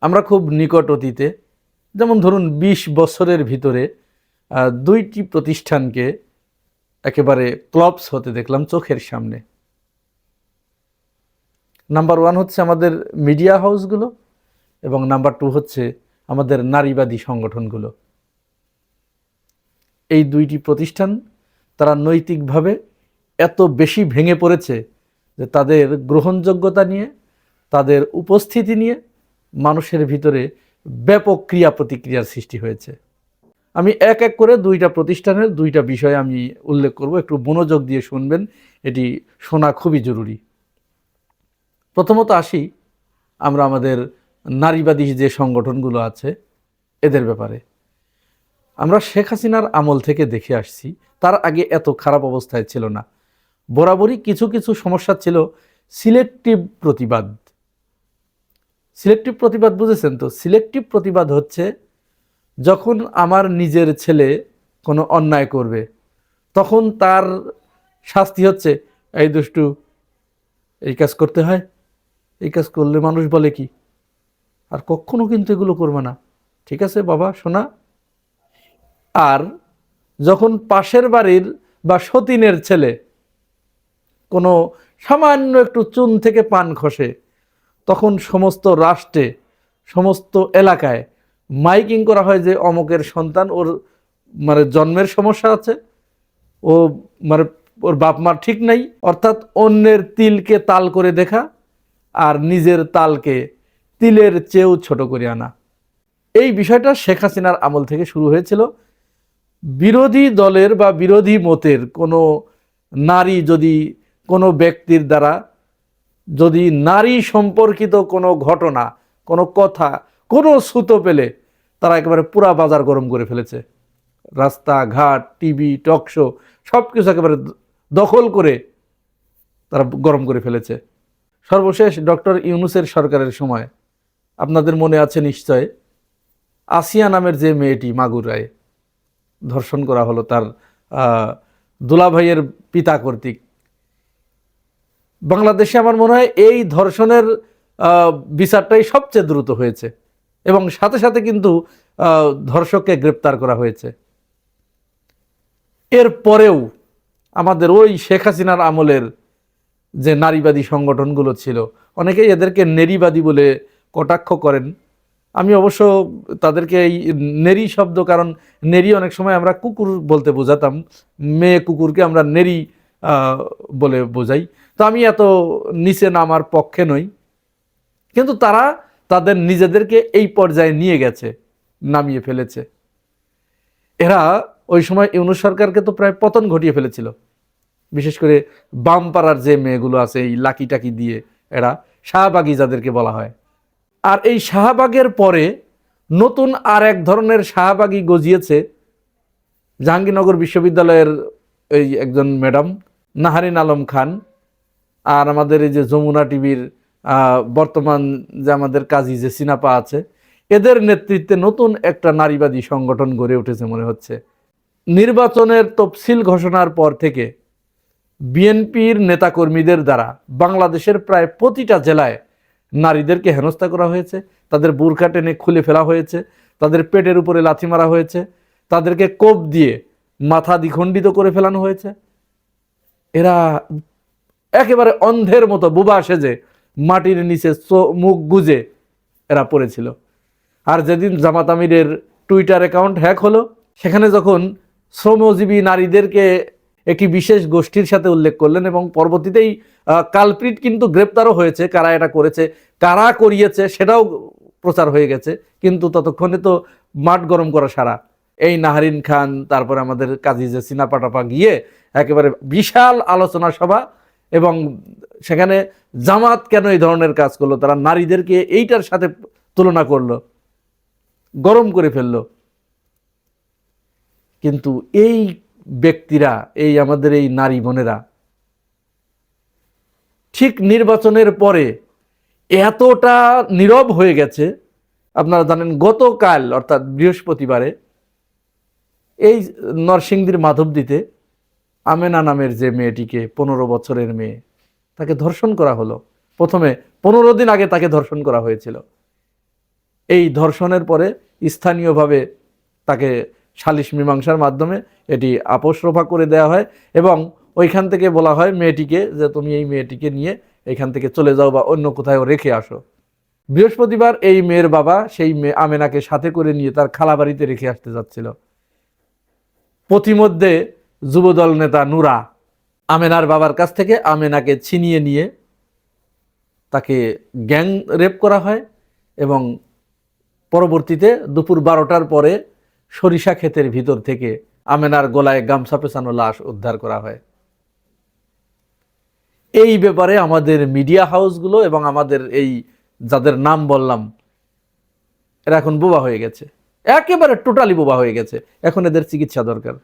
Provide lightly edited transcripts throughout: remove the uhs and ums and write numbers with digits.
আমরা খুব নিকট অতীতে, যেমন ধরুন ২০ বছরের ভিতরে দুইটি প্রতিষ্ঠানকে একেবারে ক্লপস হতে দেখলাম চোখের সামনে। নাম্বার 1 হচ্ছে আমাদের মিডিয়া হাউসগুলো, এবং নাম্বার 2 হচ্ছে আমাদের নারীবাদী সংগঠনগুলো। এই দুইটি প্রতিষ্ঠান তারা নৈতিকভাবে এত বেশি ভেঙে পড়েছে যে তাদের গ্রহণযোগ্যতা নিয়ে, তাদের উপস্থিতি নিয়ে মানুষের ভিতরে ব্যাপক ক্রিয়া প্রতিক্রিয়ার সৃষ্টি হয়েছে। আমি এক এক করে দুইটা প্রতিষ্ঠানের দুইটা বিষয় আমি উল্লেখ করব, একটু মনোযোগ দিয়ে শুনবেন, এটি শোনা খুবই জরুরি। প্রথমত আসি আমরা আমাদের নারীবাদী যে সংগঠনগুলো আছে এদের ব্যাপারে। আমরা শেখ হাসিনার আমল থেকে দেখে আসছি, তার আগে এত খারাপ অবস্থায় ছিল না। বরাবরই কিছু কিছু সমস্যা ছিল। সিলেক্টিভ প্রতিবাদ, সিলেক্টিভ প্রতিবাদ বুঝেছেন তো? সিলেক্টিভ প্রতিবাদ হচ্ছে যখন আমার নিজের ছেলে কোনো অন্যায় করবে তখন তার শাস্তি হচ্ছে, এই দুষ্টু এই কাজ করতে হয়, এই কাজ করলে মানুষ বলে কি, আর কখনো কিন্তু এগুলো করবে না, ঠিক আছে বাবা শোনা। আর যখন পাশের বাড়ির বা সতীনের ছেলে কোনো সামান্য একটু চুন থেকে পান খসে, তখন সমস্ত রাষ্ট্রে সমস্ত এলাকায় মাইকিং করা হয় যে অমুকের সন্তান, ওর মানে জন্মের সমস্যা আছে, ও মানে ওর বাপ মার ঠিক নাই। অর্থাৎ অন্যের তিলকে তাল করে দেখা আর নিজের তালকে তিলের চেয়েও ছোট করে আনা। এই বিষয়টা শেখ হাসিনার আমল থেকে শুরু হয়েছিল। বিরোধী দলের বা বিরোধী মতের কোনো নারী যদি কোনো ব্যক্তির দ্বারা যদি নারী সম্পর্কিত কোনো ঘটনা, কোনো কথা, কোনো সুতো পেলে তারা একেবারে পুরা বাজার গরম করে ফেলেছে। রাস্তাঘাট, টিভি, টক শো সব কিছু একেবারে দখল করে তারা গরম করে ফেলেছে। সর্বশেষ ডক্টর ইউনূসের সরকারের সময় আপনাদের মনে আছে নিশ্চয়, আসিয়া নামের যে মেয়েটি মাগুরায় ধর্ষণ করা হলো তার দুলাভাইয়ের পিতা কর্তৃক। বাংলাদেশে আমার মনে হয় এই ধর্ষণের বিচারটাই সবচেয়ে দ্রুত হয়েছে, এবং সাথে সাথে কিন্তু ধর্ষককে গ্রেপ্তার করা হয়েছে। এর পরেও আমাদের ওই শেখ হাসিনার আমলের যে নারীবাদী সংগঠনগুলো ছিল, অনেকেই এদেরকে নেরিবাদী বলে কটাক্ষ করেন। আমি অবশ্য তাদেরকে এই নেরি শব্দ, কারণ নেরি অনেক সময় আমরা কুকুর বলতে বোঝাতাম, মেয়ে কুকুরকে আমরা নেরি বলে বোঝাই, তো আমি এত নিচে নামার পক্ষে নই। কিন্তু তারা তাদের নিজেদেরকে এই পর্যায়ে নিয়ে গেছে, নামিয়ে ফেলেছে। এরা ওই সময় ইউনূস সরকারকে তো প্রায় পতন ঘটিয়ে ফেলেছিল। বিশেষ করে বামপাড়ার যে মেয়েগুলো আছে, এই লাকি টাকি দিয়ে এরা শাহবাগী যাদেরকে বলা হয়। আর এই শাহবাগের পরে নতুন আর এক ধরনের শাহবাগী গজিয়েছে জাহাঙ্গীরনগর বিশ্ববিদ্যালয়ের এই একজন ম্যাডাম নাহারিন আলম খান, আর আমাদের এই যে যমুনা টিভির বর্তমান যে আমাদের কাজী যে সিনাপা আছে, এদের নেতৃত্বে নতুন একটা নারীবাদী সংগঠন গড়ে উঠেছে মনে হচ্ছে। নির্বাচনের তফসিল ঘোষণার পর থেকে বিএনপির নেতাকর্মীদের দ্বারা বাংলাদেশের প্রায় প্রতিটা জেলায় নারীদেরকে হেনস্থা করা হয়েছে, তাদের বুরকা টেনে খুলে ফেলা হয়েছে, তাদের পেটের উপরে লাথি মারা হয়েছে, তাদেরকে কোপ দিয়ে মাথা দ্বিখণ্ডিত করে ফেলানো হয়েছে। এরা একেবারে অন্ধের মতো বোবা সেজে মাটির নিচে মুখ গুজে এরা পড়েছিল। আর যেদিন জামাত আমিরের টুইটার অ্যাকাউন্ট হ্যাক হলো, সেখানে যখন শ্রমজীবী নারীদেরকে একটি বিশেষ গোষ্ঠীর সাথে উল্লেখ করলেন, এবং পরবর্তীতেই কালপ্রিট কিন্তু গ্রেপ্তারও হয়েছে, কারা এটা করেছে, কারা করিয়েছে সেটাও প্রচার হয়ে গেছে। কিন্তু ততক্ষণে তো মাঠ গরম করা সারা। এই নাহারিন খান, তারপরে আমাদের কাজী যে সিনাপাটাপা গিয়ে একেবারে বিশাল আলোচনা সভা, এবং সেখানে জামাত কেন এই ধরনের কাজ করলো, তারা নারীদেরকে এইটার সাথে তুলনা করলো, গরম করে ফেললো। কিন্তু এই ব্যক্তিরা, এই আমাদের এই নারী বোনেরা ঠিক নির্বাচনের পরে এতটা নীরব হয়ে গেছে। আপনারা জানেন গতকাল অর্থাৎ বৃহস্পতিবারে এই নরসিংদীর মাধবদীতে আমেনা নামের যে মেয়েটিকে, 15 বছরের মেয়ে, তাকে ধর্ষণ করা হলো। প্রথমে 15 দিন আগে তাকে ধর্ষণ করা হয়েছিল। এই ধর্ষণের পরে স্থানীয়ভাবে তাকে সালিশ মীমাংসার মাধ্যমে এটি আপোস রফা করে দেওয়া হয় এবং ওইখান থেকে বলা হয় মেয়েটিকে যে তুমি এই মেয়েটিকে নিয়ে এখান থেকে চলে যাও বা অন্য কোথাও রেখে আসো। বৃহস্পতিবার এই মেয়ের বাবা সেই মেয়ে আমেনাকে সাথে করে নিয়ে তার খালাবাড়িতে রেখে আসতে যাচ্ছিল। পথিমধ্যে যুবদল নেতা নুরা আমেনার বাবার কাছ থেকে আমেনাকে ছিনিয়ে নিয়ে তাকে গ্যাং রেপ করা হয় এবং পরবর্তীতে দুপুর 12টার পরে সরিষা ক্ষেতের ভিতর থেকে আমেনার গলায় গামছা পেঁচানো লাশ উদ্ধার করা হয়। এই ব্যাপারে আমাদের মিডিয়া হাউসগুলো এবং আমাদের এই যাদের নাম বললাম এরা এখন বোবা হয়ে গেছে, একেবারে টোটালি বোবা হয়ে গেছে। এখন এদের চিকিৎসা দরকার।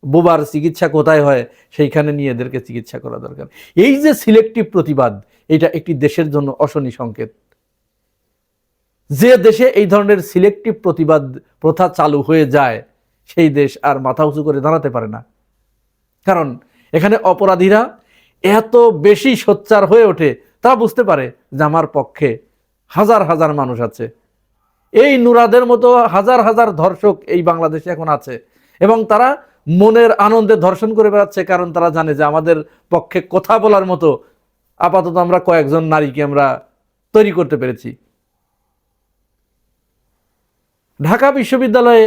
বোবার চিকিৎসা কোথায় হয় সেইখানে নিয়ে এদেরকে চিকিৎসা করা দরকার। এই যে সিলেক্টিভ প্রতিবাদ, এটা একটি দেশের জন্য অশনি সংকেত। যে দেশে এই ধরনের সিলেক্টিভ প্রতিবাদ প্রথা চালু হয়ে যায় সেই দেশ আর মাথা উঁচু করে দাঁড়াতে পারে না। কারণ এখানে অপরাধীরা এত বেশি সোচ্চার হয়ে ওঠে, তারা বুঝতে পারে যে আমার পক্ষে হাজার হাজার মানুষ আছে। এই নুরাদের মতো হাজার হাজার ধর্ষক এই বাংলাদেশে এখন আছে এবং তারা মনের আনন্দে ধর্ষণ করে বেড়াচ্ছে, কারণ তারা জানে যে আমাদের পক্ষে কথা বলার মতো আপাতত আমরা কয়েকজন নারীকে আমরা তৈরি করতে পেরেছি। ঢাকা বিশ্ববিদ্যালয়ে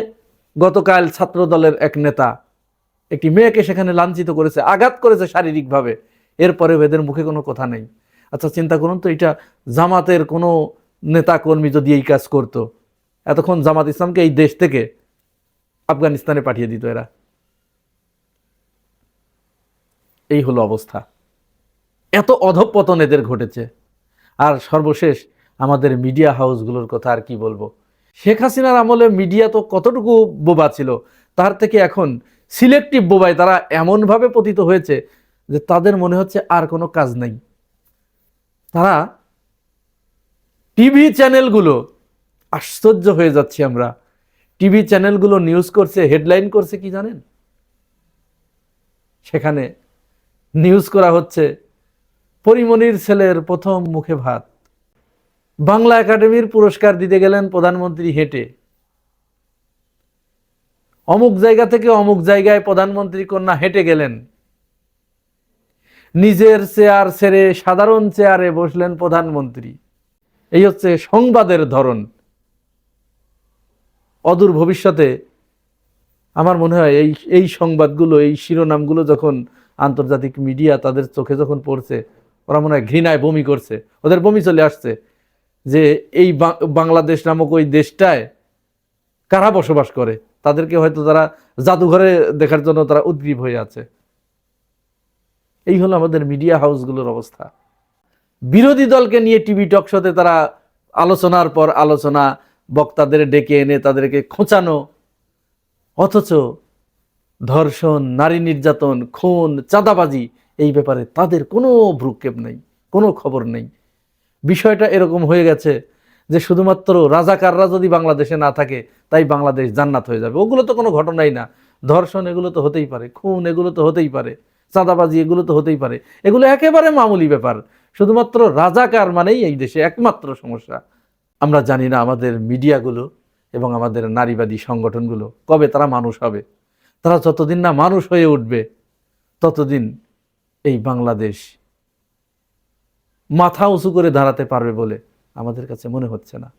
গতকাল ছাত্র দলের এক নেতা একটি মেয়েকে সেখানে লাঞ্ছিত করেছে, আঘাত করেছে শারীরিকভাবে, এরপরে এদের মুখে কোনো কথা নেই। আচ্ছা চিন্তা করুন তো, এটা জামাতের কোনো নেতা কর্মী যদি এই কাজ করতো, এতক্ষণ জামাত ইসলামকে এই দেশ থেকে আফগানিস্তানে পাঠিয়ে দিত এরা। এই হলো অবস্থা, এত অধঃপতন এদের ঘটেছে। আর সর্বশেষ আমাদের মিডিয়া হাউসগুলোর কথা আর কি বলবো। শেখ হাসিনার আমলে মিডিয়া তো কতটুকু বোবা ছিল, তার থেকে এখন সিলেক্টিভ বোবায় তারা এমনভাবে পতিত হয়েছে যে তাদের মনে হচ্ছে আর কোনো কাজ নাই। তারা টিভি চ্যানেলগুলো, আশ্চর্য হয়ে যাচ্ছি আমরা, টিভি চ্যানেলগুলো নিউজ করছে, হেডলাইন করছে কি জানেন? সেখানে নিউজ করা হচ্ছে পরিমণির ছেলের প্রথম মুখে ভাত, বাংলা একাডেমির পুরস্কার দিতে গেলেন প্রধানমন্ত্রী হেঁটে, অমুক জায়গা থেকে অমুক জায়গায় প্রধানমন্ত্রী কন্যা হেঁটে গেলেন, নিজের চেয়ার ছেড়ে সাধারণ চেয়ারে বসলেন প্রধানমন্ত্রী। এই হচ্ছে সংবাদের ধরন। অদূর ভবিষ্যতে আমার মনে হয় এই সংবাদগুলো, এই শিরোনামগুলো যখন আন্তর্জাতিক মিডিয়া তাদের চোখে যখন পড়ছে, ওরা মনে হয় ঘৃণায় বমি করছে, ওদের বমি চলে আসছে যে এই বাংলাদেশ নামক ওই দেশটায় কারা বসবাস করে। তাদেরকে হয়তো তারা জাদুঘরে দেখার জন্য তারা উদ্গ্রীব হয়ে আছে। এই হলো আমাদের মিডিয়া হাউসগুলোর অবস্থা। বিরোধী দলকে নিয়ে টিভি টক শোতে তারা আলোচনার পর আলোচনা, বক্তাদের ডেকে এনে তাদেরকে খোঁচানো, অথচ ধর্ষণ, নারী নির্যাতন, খুন, চাঁদাবাজি এই ব্যাপারে তাদের কোনো ভ্রুক্ষেপ নেই, কোনো খবর নেই। বিষয়টা এরকম হয়ে গেছে যে শুধুমাত্র রাজাকাররা যদি বাংলাদেশে না থাকে তাই বাংলাদেশ জান্নাত হয়ে যাবে। ওগুলো তো কোনো ঘটনাই না। ধর্ষণ এগুলো তো হতেই পারে, খুন এগুলো তো হতেই পারে, চাঁদাবাজি এগুলো তো হতেই পারে, এগুলো একেবারে মামুলি ব্যাপার। শুধুমাত্র রাজাকার মানেই এই দেশে একমাত্র সমস্যা। আমরা জানি না আমাদের মিডিয়াগুলো এবং আমাদের নারীবাদী সংগঠনগুলো কবে তারা মানুষ হবে। তারা যতদিন না মানুষ হয়ে উঠবে ততদিন এই বাংলাদেশ মাথা উঁচু করে দাঁড়াতে পারবে বলে আমাদের কাছে মনে হচ্ছে না।